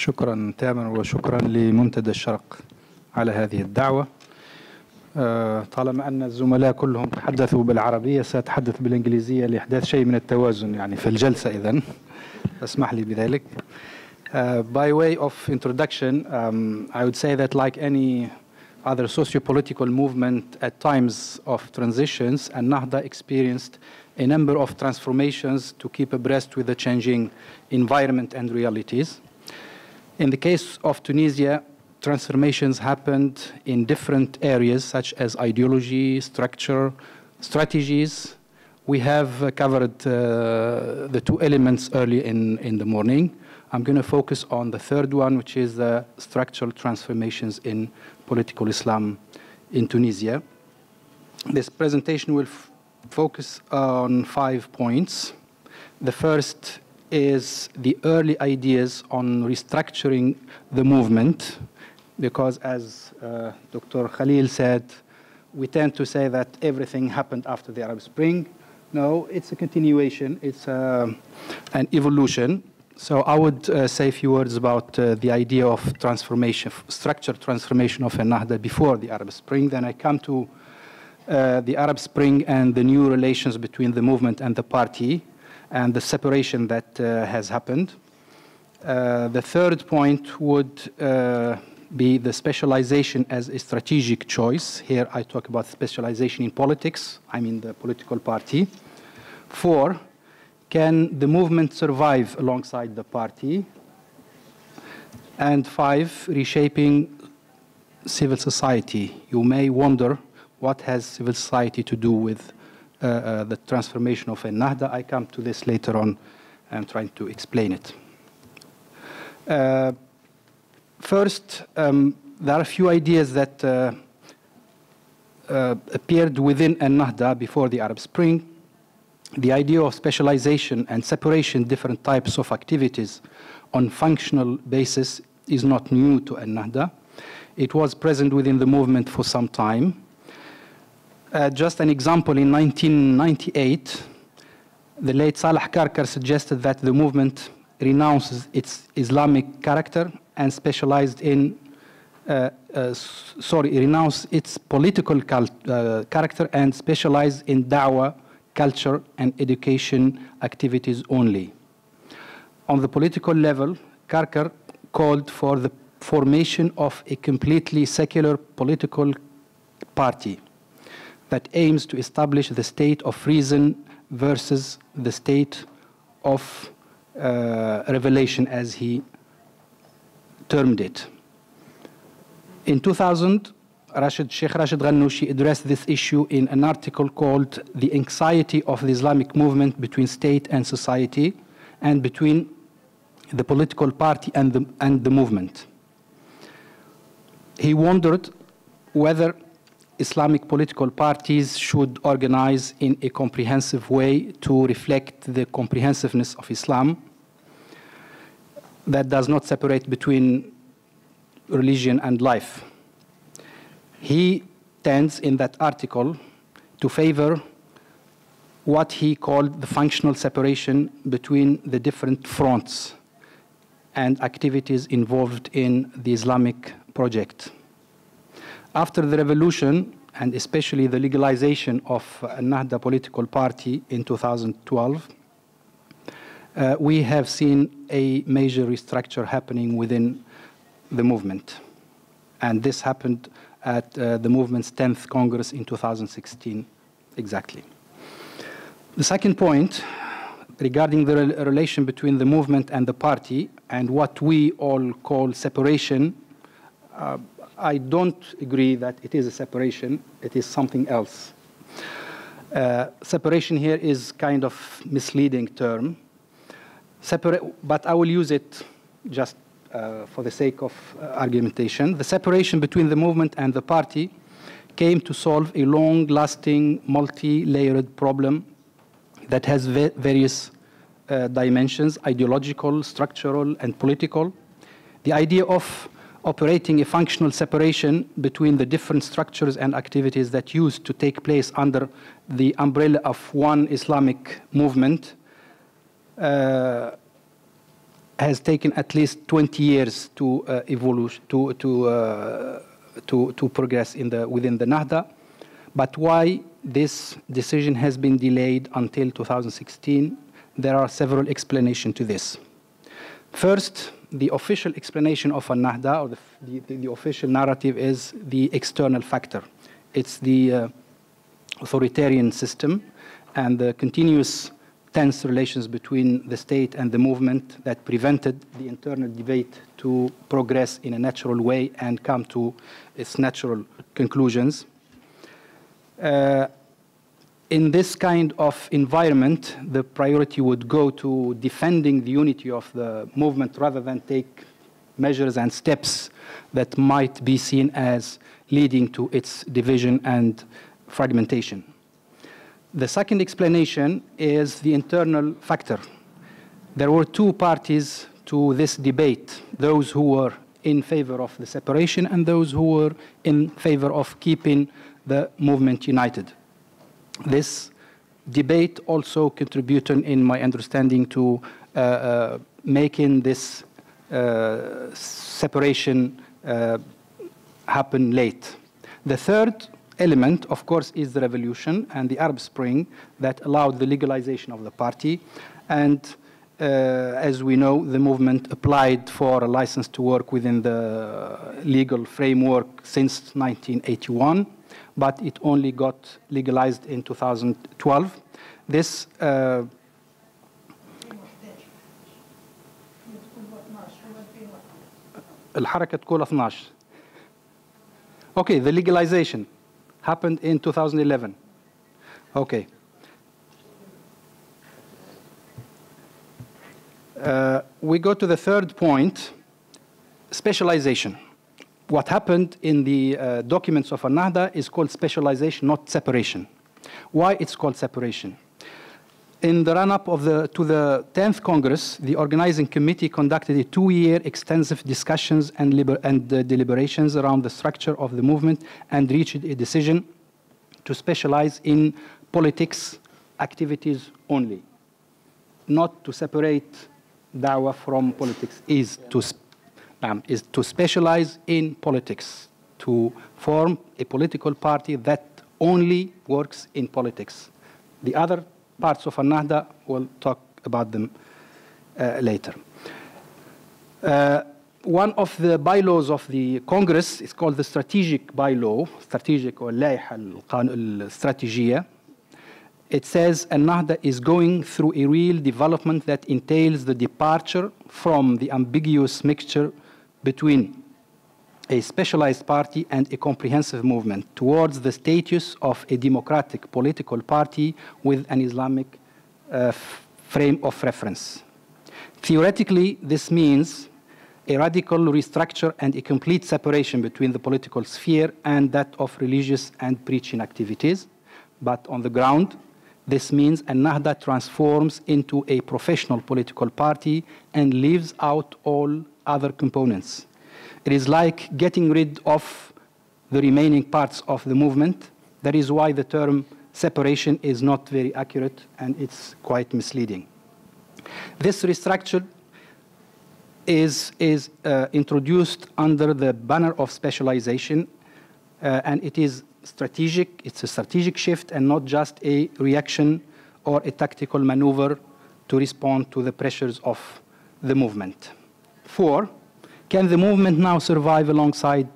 شكرا تامر وشكرا لمنتدى الشرق على هذه الدعوة. طالما أن الزملاء كلهم تحدثوا بالعربية سأتحدث بالإنجليزية لإحداث شيء من التوازن يعني في الجلسة إذن اسمح لي بذلك. By way of introduction, I would say that like any other socio-political movement at times of transitions, Ennahda experienced a number of transformations to keep abreast with the changing environment and realities. In the case of Tunisia, transformations happened in different areas such as ideology, structure, strategies. We have covered the two elements early in the morning. I'm going to focus on the third one, which is the structural transformations in political Islam in Tunisia. This presentation will focus on 5 points. The first is the early ideas on restructuring the movement, because as Dr. Khalil said, we tend to say that everything happened after the Arab Spring. No, it's a continuation, it's an evolution. So I would say a few words about the idea of transformation, structured transformation of Ennahda before the Arab Spring. Then I come to the Arab Spring and the new relations between the movement and the party and the separation that has happened. The third point would be the specialization as a strategic choice. Here I talk about specialization in politics, I mean the political party. 4, can the movement survive alongside the party? And 5, reshaping civil society. You may wonder, what has civil society to do with the transformation of Ennahda? I come to this later on. I'm trying to explain it. First, there are a few ideas that appeared within Ennahda before the Arab Spring. The idea of specialization and separation different types of activities on functional basis is not new to Ennahda. It was present within the movement for some time. Just an example, in 1998, the late Salah Karkar suggested that the movement renounces its Islamic character and specialized in, renounce its political character and specialize in da'wah, culture, and education activities only. On the political level, Karkar called for the formation of a completely secular political party that aims to establish the state of reason versus the state of revelation, as he termed it. In 2000, Sheikh Rashid Ghannouchi addressed this issue in an article called "The Anxiety of the Islamic Movement Between State and Society and Between the Political Party and the Movement." He wondered whether Islamic political parties should organize in a comprehensive way to reflect the comprehensiveness of Islam that does not separate between religion and life. He tends in that article to favor what he called the functional separation between the different fronts and activities involved in the Islamic project. After the revolution, and especially the legalization of Ennahda political party in 2012, we have seen a major restructure happening within the movement. And this happened at the movement's 10th Congress in 2016, exactly. The second point, regarding the relation between the movement and the party, and what we all call separation, I don't agree that it is a separation, it is something else. Separation here is kind of misleading term, but I will use it just for the sake of argumentation. The separation between the movement and the party came to solve a long-lasting, multi-layered problem that has various dimensions: ideological, structural, and political. The idea of operating a functional separation between the different structures and activities that used to take place under the umbrella of one Islamic movement has taken at least 20 years to to progress within the Ennahda. But why this decision has been delayed until 2016? There are several explanations to this. First, the official explanation of Ennahda, or the official narrative, is the external factor. It's the authoritarian system and the continuous tense relations between the state and the movement that prevented the internal debate to progress in a natural way and come to its natural conclusions. In this kind of environment, the priority would go to defending the unity of the movement rather than take measures and steps that might be seen as leading to its division and fragmentation. The second explanation is the internal factor. There were two parties to this debate, those who were in favor of the separation and those who were in favor of keeping the movement united. This debate also contributed, in my understanding, to making this separation happen late. The third element, of course, is the revolution and the Arab Spring that allowed the legalization of the party. And as we know, the movement applied for a license to work within the legal framework since 1981, but it only got legalized in 2012. This الحركة تقول 12. Okay, the legalization happened in 2011. Okay. We go to the third point, specialization. What happened in the documents of Ennahda is called specialization, not separation. Why it's called separation? In the run-up to the 10th Congress, the organizing committee conducted a 2-year extensive discussions and deliberations around the structure of the movement and reached a decision to specialize in politics activities only. Not to separate da'wah from politics, is to specialize in politics, to form a political party that only works in politics. The other parts of Ennahda, we'll talk about them later. One of the bylaws of the Congress is called the strategic bylaw, strategic or اللائحة الاستراتيجية. It says Ennahda is going through a real development that entails the departure from the ambiguous mixture between a specialized party and a comprehensive movement towards the status of a democratic political party with an Islamic frame of reference. Theoretically, this means a radical restructure and a complete separation between the political sphere and that of religious and preaching activities. But on the ground, this means Ennahda transforms into a professional political party and leaves out all other components. It is like getting rid of the remaining parts of the movement. That is why the term separation is not very accurate and it's quite misleading. This restructure is introduced under the banner of specialization, and it is strategic. It's a strategic shift and not just a reaction or a tactical maneuver to respond to the pressures of the movement. 4, can the movement now survive alongside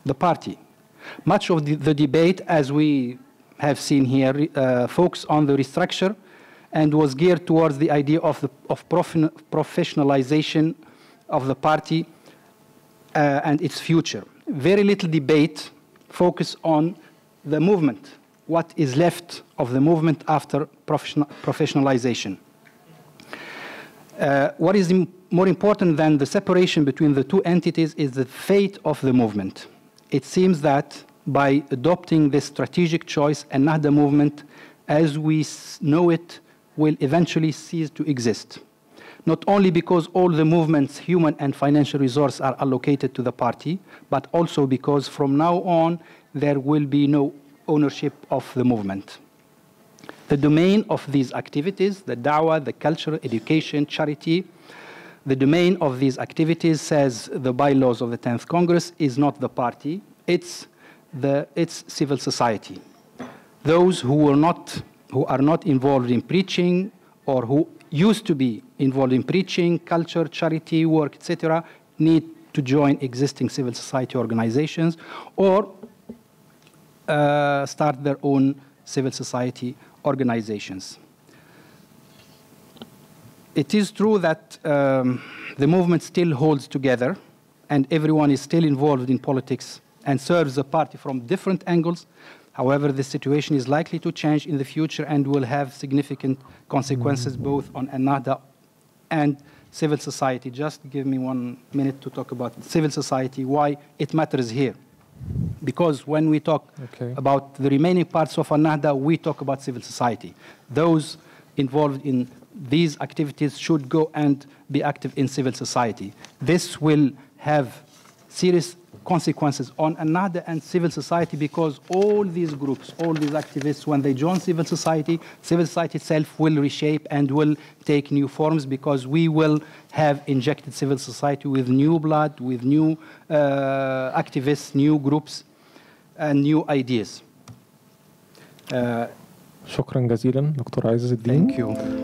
the party? Much of the debate, as we have seen here, focused on the restructure and was geared towards the idea of professionalization of the party and its future. Very little debate focused on the movement, what is left of the movement after professionalization. What is more important than the separation between the two entities is the fate of the movement. It seems that by adopting this strategic choice, Ennahda movement, as we know it, will eventually cease to exist. Not only because all the movement's human and financial resources are allocated to the party, but also because from now on, there will be no ownership of the movement. The domain of these activities, the da'wah, the culture, education, charity, The domain of these activities, says the bylaws of the 10th Congress, is not the party, it's civil society. Those who are not involved in preaching, or who used to be involved in preaching, culture, charity work, etc., need to join existing civil society organizations or start their own civil society organizations. It is true that the movement still holds together and everyone is still involved in politics and serves the party from different angles. However, the situation is likely to change in the future and will have significant consequences both on Ennahda and civil society. Just give me 1 minute to talk about civil society, why it matters here. Because when we talk about the remaining parts of Ennahda, we talk about civil society. Those involved in these activities should go and be active in civil society. This will have serious consequences on Ennahda and civil society, because all these groups, all these activists, when they join civil society itself will reshape and will take new forms, because we will have injected civil society with new blood, with new activists, new groups, and new ideas. شكرا جزيلا دكتور عز الدين. Thank you.